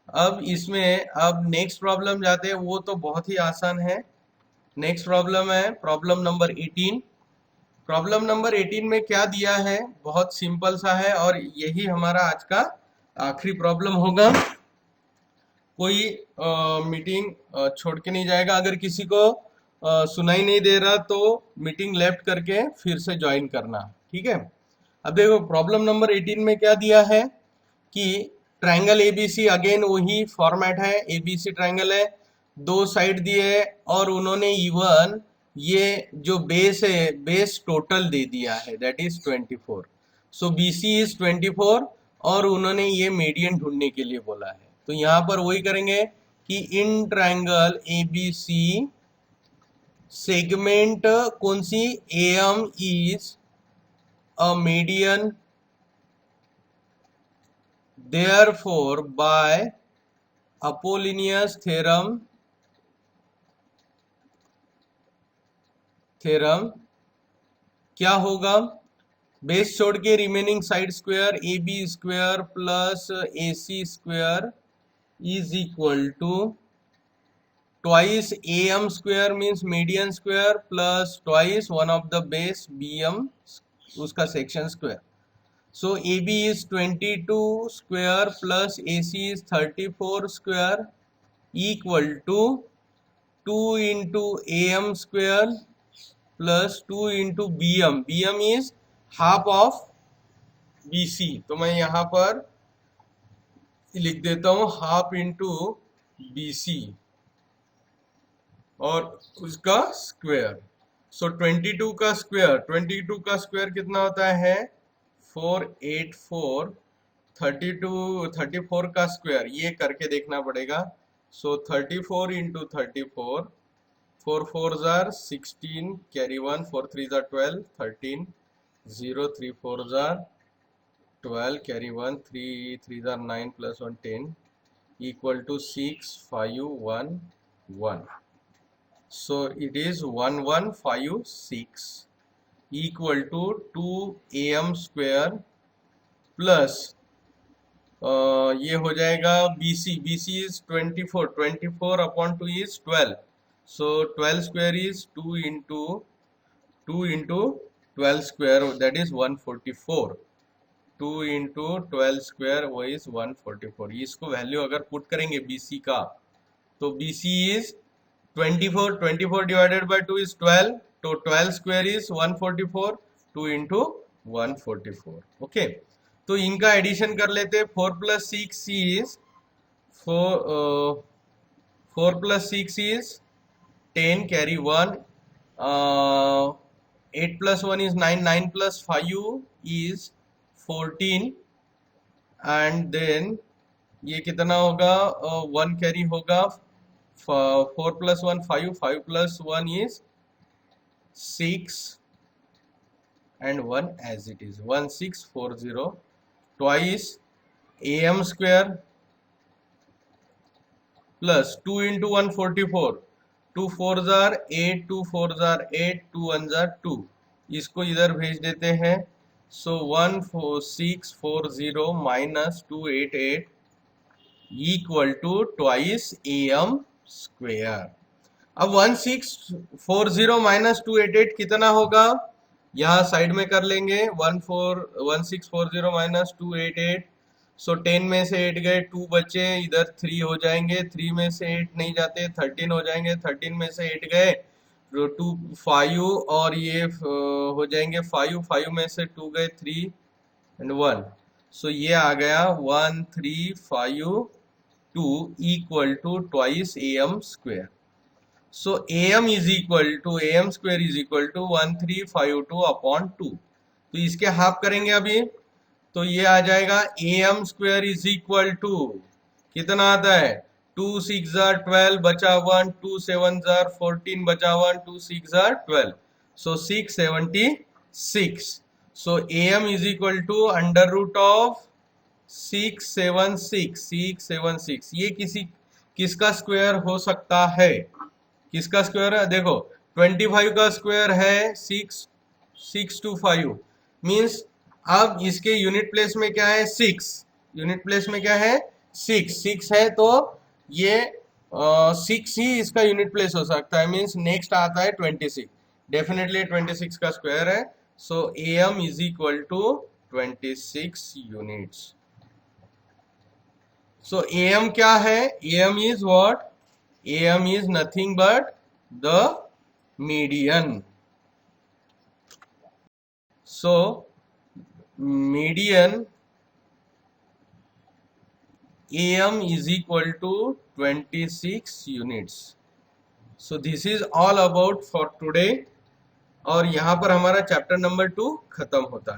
अब इसमें अब नेक्स्ट प्रॉब्लम जाते हैं, वो तो बहुत ही आसान है। नेक्स्ट प्रॉब्लम है प्रॉब्लम नंबर 18। प्रॉब्लम नंबर 18 में क्या दिया है, बहुत सिंपल सा है और यही हमारा आज का आखिरी प्रॉब्लम होगा। कोई मीटिंग छोड़ के नहीं जाएगा, अगर किसी को सुनाई नहीं दे रहा तो मीटिंग लेफ्ट करके फिर से ज्वाइन करना। ठीक है, अब देखो प्रॉब्लम नंबर 18 में क्या दिया है कि ट्रायंगल ABC, अगेन वही फॉर्मेट है, ABC ट्रायंगल है, दो साइड दिए और उन्होंने इवन ये जो बेस है, बेस टोटल दे दिया है, that is 24। So BC is 24 और उन्होंने ये मीडियन ढूंढने के लिए बोला है। तो यहाँ पर वही करेंगे कि इन ट्रायंगल ABC सेगमेंट कौन सी, AM is a median, therefore by Apollonius theorem क्या होगा, बेस छोड़ के remaining side square AB square plus AC square is equal to twice AM square means median square plus twice one of the base BM उसका section square. So AB is 22 square plus AC is 34 square equal to 2 into AM square plus 2 into BM. BM is half of BC. तो मैं यहाँ पर लिख देता हूँ half into BC और उसका स्क्वायर। सो 22 का स्क्वायर कितना होता है, 484, 34 का स्क्वायर, ये करके देखना पड़ेगा। सो 34 इंटू 34, 4 4 जार 16, कैरी 1, 4 3 जार 12, 13, 0 3 4 जार 12, कैरी 1, 3 3 जार 9 plus 1 10 equal to 6 5 1 1। So it is 1156 equal to 2AM square plus ये हो जाएगा BC is 24 upon 2 is 12। So 12 square is 2 into 12 square, that is 144। 2 into 12 square वो इज 144। इसको वैल्यू अगर पुट करेंगे BC का, तो BC is 24 divided by 2 is 12, तो 12 स्क्वायर इज 144, 2 इंटू 144. ओके, तो इनका एडिशन कर लेते. 4 plus 6 is 4 plus 6 is 10, carry 1. 8 plus 1 is 9, 9 plus 5 is 14, and then ये कितना होगा, 1 कैरी होगा. 4 plus 1 5, 5 plus 1 is 6, and 1 as it is 1640. Twice am square plus 2 into 144. 2 4s are 8, 2 4s are 8, 2 1s are 2. इसको इधर भेज देते हैं. सो 14640 माइनस 288 equal to twice am square. अब 1640 माइनस 288 कितना होगा, यहाँ साइड में कर लेंगे. 1640 माइनस 288. सो 10 में से 8 गए, 2 बचे, इधर 3 हो जाएंगे. 3 में से 8 नहीं जाते, 13 हो जाएंगे. 13 में से 8 गए, 2 5, और ये हो जाएंगे 5. 5 में से 2 गए, 3 एंड 1. सो ये आ गया 1352 equal to twice am square. So am square is equal to 1352 upon 2. तो इसके हाफ करेंगे अभी, तो ये आ जाएगा am square is equal to कितना आता है, 2 6 12 बचा 1, 2 7 14 बचा 1, 2 6 12. So 676. So am is equal to under root of 676. ये किसका स्क्वायर हो सकता है, किसका स्क्वायर है, देखो 25 का स्क्वायर है 625 मीन्स. अब इसके यूनिट प्लेस में क्या है, 6. यूनिट प्लेस में क्या है, 6 है, तो ये 6 ही इसका यूनिट प्लेस हो सकता है. मीन्स नेक्स्ट आता है 26. डेफिनेटली 26 का स्क्वायर है. So am is equal to 26 units. So am क्या है, am is what, am is nothing but the median. So median am is equal to 26 units. So this is all about for today. और यहाँ पर हमारा chapter number 2 खत्म होता है.